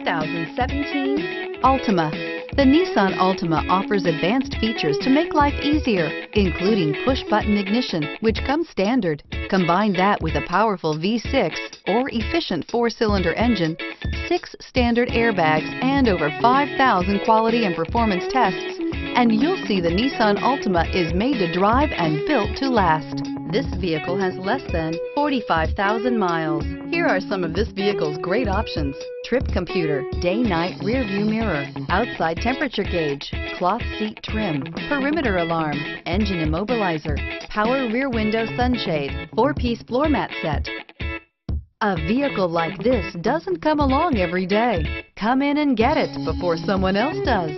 2017 Altima. The Nissan Altima offers advanced features to make life easier, including push-button ignition, which comes standard. Combine that with a powerful V6 or efficient 4-cylinder engine, 6 standard airbags, and over 5,000 quality and performance tests, and you'll see the Nissan Altima is made to drive and built to last. This vehicle has less than 45,000 miles. Here are some of this vehicle's great options: trip computer, day-night rear-view mirror, outside temperature gauge, cloth seat trim, perimeter alarm, engine immobilizer, power rear window sunshade, 4-piece floor mat set. A vehicle like this doesn't come along every day. Come in and get it before someone else does.